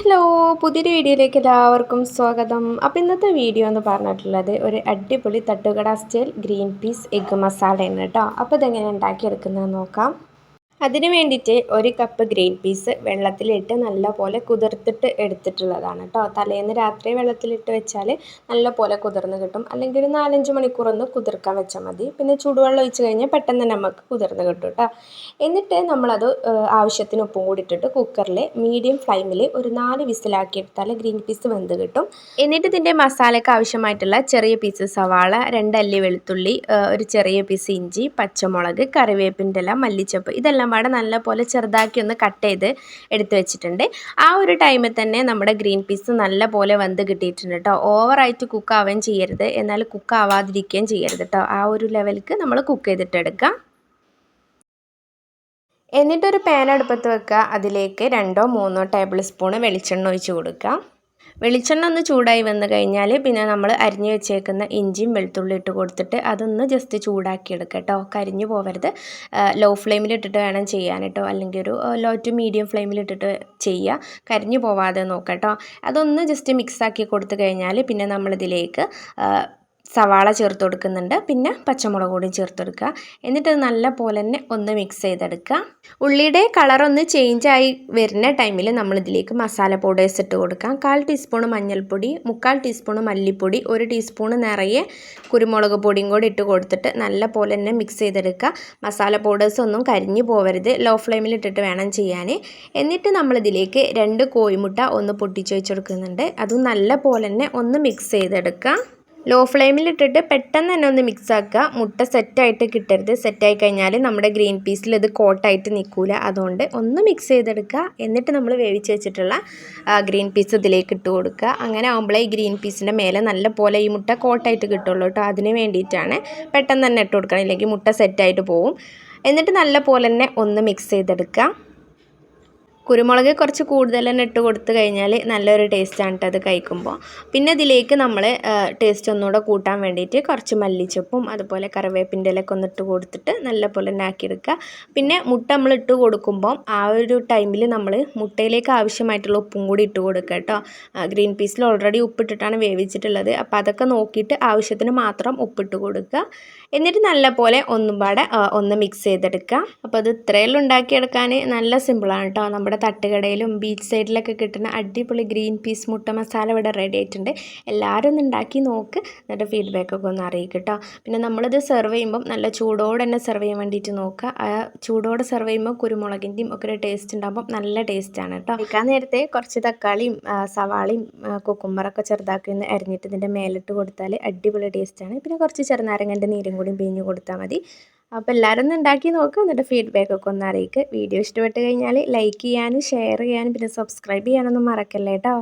Hello പുതിയൊരു വീഡിയോയിലേക്ക് എല്ലാവർക്കും സ്വാഗതം. അപ്പോൾ ഇന്നത്തെ വീഡിയോ എന്ന് പറഞ്ഞിട്ടുള്ളത് ഒരു അടിപൊളി തട്ടുകട സ്റ്റൈൽ ഗ്രീൻ പീസ് എഗ്ഗ് മസാലയാണ് കേട്ടോ. അപ്പോൾ ഇതെങ്ങനെ ഉണ്ടാക്കിയെടുക്കുന്നത് നോക്കാം. അതിന് വേണ്ടിയിട്ട് ഒരു കപ്പ് ഗ്രീൻ പീസ് വെള്ളത്തിലിട്ട് നല്ലപോലെ കുതിർത്തിട്ട് എടുത്തിട്ടുള്ളതാണ് കേട്ടോ. തലേന്ന് രാത്രി വെള്ളത്തിലിട്ട് വെച്ചാൽ നല്ലപോലെ കുതിർന്ന് കിട്ടും. അല്ലെങ്കിൽ ഒരു 4-5 മണിക്കൂറൊന്ന് കുതിർക്കാൻ വെച്ചാൽ മതി. പിന്നെ ചൂടുവെള്ളം ഒഴിച്ച് കഴിഞ്ഞാൽ പെട്ടെന്ന് തന്നെ നമുക്ക് കുതിർന്ന് കിട്ടും കേട്ടോ. എന്നിട്ട് നമ്മളത് ആവശ്യത്തിന് ഉപ്പും കൂടി ഇട്ടിട്ട് കുക്കറിൽ മീഡിയം ഫ്ലെയിമിൽ ഒരു 4 വിസിലാക്കി എടുത്താൽ ഗ്രീൻ പീസ് വെന്ത് കിട്ടും. എന്നിട്ട് ഇതിൻ്റെ മസാലയ്ക്ക് ആവശ്യമായിട്ടുള്ള ചെറിയ പീസ് സവാള, 2 അല്ലി വെളുത്തുള്ളി, ഒരു ചെറിയ പീസ് ഇഞ്ചി, പച്ചമുളക്, കറിവേപ്പിൻ്റെ ഇല, മല്ലിച്ചപ്പ് ഇതെല്ലാം പാടെ നല്ലപോലെ ചെറുതാക്കി ഒന്ന് കട്ട് ചെയ്ത് എടുത്ത് വെച്ചിട്ടുണ്ട്. ആ ഒരു ടൈമിൽ തന്നെ നമ്മുടെ ഗ്രീൻ പീസ് നല്ലപോലെ വെന്ത് കിട്ടിയിട്ടുണ്ട് കേട്ടോ. ഓവറായിട്ട് കുക്ക് ആവുകയും ചെയ്യരുത്, എന്നാൽ കുക്ക് ആവാതിരിക്കുകയും ചെയ്യരുത് കേട്ടോ. ആ ഒരു ലെവലിക്ക് നമ്മൾ കുക്ക് ചെയ്തിട്ടെടുക്കാം. എന്നിട്ടൊരു പാൻ അടുപ്പത്ത് വെക്കുക. അതിലേക്ക് 2-3 ടേബിൾ സ്പൂൺ വെളിച്ചെണ്ണ ഒഴിച്ച് കൊടുക്കുക. വെളിച്ചെണ്ണ ഒന്ന് ചൂടായി വന്നു കഴിഞ്ഞാൽ പിന്നെ നമ്മൾ അരിഞ്ഞു വെച്ചേക്കുന്ന ഇഞ്ചിയും വെളുത്തുള്ളി ഇട്ട് കൊടുത്തിട്ട് അതൊന്ന് ജസ്റ്റ് ചൂടാക്കി എടുക്കുക കേട്ടോ. കരിഞ്ഞു പോകരുത്. ലോ ഫ്ലെയിമിലിട്ടിട്ട് വേണം ചെയ്യാൻ കേട്ടോ, അല്ലെങ്കിൽ ഒരു ലോ ടു മീഡിയം ഫ്ലെയിമിലിട്ടിട്ട് ചെയ്യുക. കരിഞ്ഞു പോവാതെ നോക്കുക കേട്ടോ. അതൊന്ന് ജസ്റ്റ് മിക്സാക്കി കൊടുത്തു കഴിഞ്ഞാൽ പിന്നെ നമ്മളിതിലേക്ക് സവാള ചേർത്ത് കൊടുക്കുന്നുണ്ട്. പിന്നെ പച്ചമുളക് കൂടി ചേർത്ത് കൊടുക്കുക. എന്നിട്ട് നല്ല പോലെ തന്നെ ഒന്ന് മിക്സ് ചെയ്തെടുക്കുക. ഉള്ളിയുടെ കളറൊന്ന് ചേഞ്ചായി വരുന്ന ടൈമിൽ നമ്മളിതിലേക്ക് മസാല പൗഡേഴ്സ് ഇട്ട് കൊടുക്കാം. 1/4 ടീസ്പൂൺ മഞ്ഞൾപ്പൊടി, 3/4 ടീസ്പൂൺ മല്ലിപ്പൊടി, 1 ടീസ്പൂൺ നിറയെ കുരുമുളക് പൊടിയും കൂടി ഇട്ട് കൊടുത്തിട്ട് നല്ല പോലെ തന്നെ മിക്സ് ചെയ്തെടുക്കുക. മസാല പൗഡേഴ്സ് ഒന്നും കരിഞ്ഞു പോകരുത്. ലോ ഫ്ലെയിമിൽ ഇട്ടിട്ട് വേണം ചെയ്യാൻ. എന്നിട്ട് നമ്മളിതിലേക്ക് 2 കോഴിമുട്ട ഒന്ന് പൊട്ടിച്ച് വെച്ച് കൊടുക്കുന്നുണ്ട്. അതും നല്ല പോലെ തന്നെ ഒന്ന് മിക്സ് ചെയ്തെടുക്കുക. ലോ ഫ്ലെയിമിലിട്ടിട്ട് പെട്ടെന്ന് തന്നെ ഒന്ന് മിക്സ് ആക്കുക. മുട്ട സെറ്റായിട്ട് കിട്ടരുത്. സെറ്റായി കഴിഞ്ഞാൽ നമ്മുടെ ഗ്രീൻ പീസിൽ ഇത് കോട്ടായിട്ട് നിൽക്കില്ല. അതുകൊണ്ട് ഒന്ന് മിക്സ് ചെയ്തെടുക്കുക. എന്നിട്ട് നമ്മൾ വേവിച്ച് വെച്ചിട്ടുള്ള ഗ്രീൻ പീസ് ഇതിലേക്ക് ഇട്ട് കൊടുക്കുക. അങ്ങനെ ആകുമ്പോഴേ ഈ ഗ്രീൻ പീസിൻ്റെ മേലെ നല്ല പോലെ ഈ മുട്ട കോട്ടായിട്ട് കിട്ടുള്ളൂ കേട്ടോ. അതിന് വേണ്ടിയിട്ടാണ് പെട്ടെന്ന് തന്നെ ഇട്ട് കൊടുക്കണം, ഇല്ലെങ്കിൽ മുട്ട സെറ്റായിട്ട് പോവും. എന്നിട്ട് നല്ല പോലെ തന്നെ ഒന്ന് മിക്സ് ചെയ്തെടുക്കുക. കുരുമുളക് കുറച്ച് കൂടുതൽ തന്നെ ഇട്ട് കൊടുത്തു കഴിഞ്ഞാൽ നല്ലൊരു ടേസ്റ്റാണ് കേട്ടോ അത് കഴിക്കുമ്പോൾ. പിന്നെ ഇതിലേക്ക് നമ്മൾ ടേസ്റ്റ് ഒന്നുകൂടെ കൂട്ടാൻ വേണ്ടിയിട്ട് കുറച്ച് മല്ലിച്ചപ്പും അതുപോലെ കറിവേപ്പിൻ്റെ ഇലയൊക്കെ ഒന്ന് ഇട്ട് കൊടുത്തിട്ട് നല്ലപോലെ തന്നെ ആക്കിയെടുക്കുക. പിന്നെ മുട്ട നമ്മൾ ഇട്ട് കൊടുക്കുമ്പോൾ ആ ഒരു ടൈമിൽ നമ്മൾ മുട്ടയിലേക്ക് ആവശ്യമായിട്ടുള്ള ഉപ്പും കൂടി ഇട്ട് കൊടുക്കുക കേട്ടോ. ഗ്രീൻ പീസിൽ ഓൾറെഡി ഉപ്പിട്ടിട്ടാണ് വേവിച്ചിട്ടുള്ളത്. അപ്പോൾ അതൊക്കെ നോക്കിയിട്ട് ആവശ്യത്തിന് മാത്രം ഉപ്പിട്ട് കൊടുക്കുക. എന്നിട്ട് നല്ലപോലെ ഒന്നും പാടെ ഒന്ന് മിക്സ് ചെയ്തെടുക്കുക. അപ്പോൾ അത് ഇത്രയെല്ലാം ഉണ്ടാക്കിയെടുക്കാൻ നല്ല സിമ്പിളാണ് കേട്ടോ. നമ്മുടെ തട്ടുകടയിലും ബീച്ച് സൈഡിലൊക്കെ കിട്ടുന്ന അടിപൊളി ഗ്രീൻ പീസ് മുട്ട മസാല ഇവിടെ റെഡി ആയിട്ടുണ്ട്. എല്ലാവരും ഒന്ന് ഉണ്ടാക്കി നോക്ക്, എന്നിട്ട് ഫീഡ്ബാക്കൊക്കെ ഒന്ന് അറിയിക്കും കേട്ടോ. പിന്നെ നമ്മളിത് സെർവ് ചെയ്യുമ്പം നല്ല ചൂടോടെ തന്നെ സെർവ് ചെയ്യാൻ വേണ്ടിയിട്ട് നോക്കുക. ആ ചൂടോടെ സെർവ് ചെയ്യുമ്പോൾ കുരുമുളകിൻ്റെയും ഒക്കെ ഒരു ടേസ്റ്റ് ഉണ്ടാകുമ്പോൾ നല്ല ടേസ്റ്റാണ് കേട്ടോ. കഴിക്കാൻ നേരത്തെ കുറച്ച് തക്കാളിയും സവാളയും കുക്കുമ്പറൊക്കെ ചെറുതാക്കി അരിഞ്ഞിട്ട് ഇതിൻ്റെ മേലിട്ട് കൊടുത്താൽ അടിപൊളി ടേസ്റ്റാണ്. പിന്നെ കുറച്ച് ചെറുനാരങ്ങൻ്റെ നീരും കൂടി പിഴിഞ്ഞ് കൊടുത്താൽ മതി. അപ്പോൾ എല്ലാവരും ഒന്ന് ഉണ്ടാക്കി നോക്കുക, എന്നിട്ട് ഫീഡ്ബാക്കൊക്കെ ഒന്ന് അറിയിക്കുക. വീഡിയോ ഇഷ്ടപ്പെട്ട് കഴിഞ്ഞാൽ ലൈക്ക് ചെയ്യാനും ഷെയർ ചെയ്യാനും പിന്നെ സബ്സ്ക്രൈബ് ചെയ്യാനൊന്നും മറക്കല്ലേ കേട്ടോ.